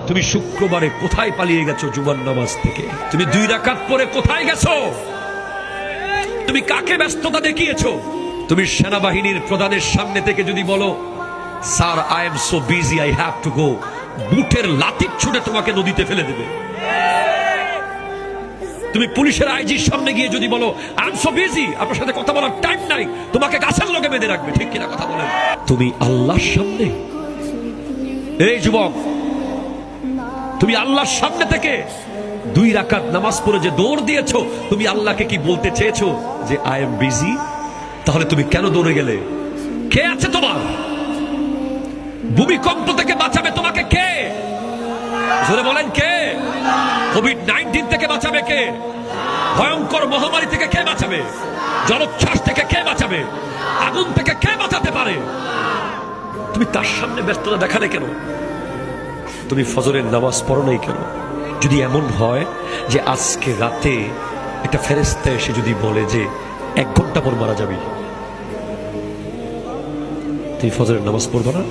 তুমি শুক্রবারে কোথায় পালিয়ে গেছো জুমার নামাজ থেকে? তুমি 2 রাকাত পরে কোথায় গেছো? তুমি কাকে ব্যস্ততা দেখিয়েছো? তুমি সেনাবাহিনীর প্রধানের সামনে থেকে যদি বলো, sir I am so busy, I have to go, বুটের লাঠি ছুটে তোমাকে নদীতে ফেলে দেবে। তুমি পুলিশের আইজির সামনে গিয়ে যদি বলো, আই এম সো বিজি, আপনার সাথে কথা বলার টাইম নাই, তোমাকে গাছের লগে বেঁধে রাখবে। ঠিক কিনা কথা বলেন? তুমি আল্লাহর সামনে, এই যুবক, তুমি আল্লাহর সামনে থেকে 2 রাকাত নামাজ পড়ে যে দৌড় দিয়েছো, তুমি আল্লাহকে কি বলতে চেয়েছো যে আই এম বিজি? তাহলে তুমি কেন দৌড়ে গেলে? কে আছে তোমার? ভূমিকম্প থেকে বাঁচাবে তোমাকে কে? জোরে বলেন কে? কোভিড-19 থেকে বাঁচাবে কে? ভয়ঙ্কর মহামারী থেকে কে বাঁচাবে? জলোচ্ছ্বাস থেকে কে বাঁচাবে? আগুন থেকে কে বাঁচাতে পারে? তুমি তার সামনে ব্যস্ততা দেখালে কেন? তুমি ফজরের নামাজ পড়ো নাই কেন? যদি এমন হয় যে আজকে রাতে একটা ফেরেশতা এসে যদি বলে যে 1 ঘন্টা পর মারা যাবি, তুমি ফজরের নামাজ পড়বা না?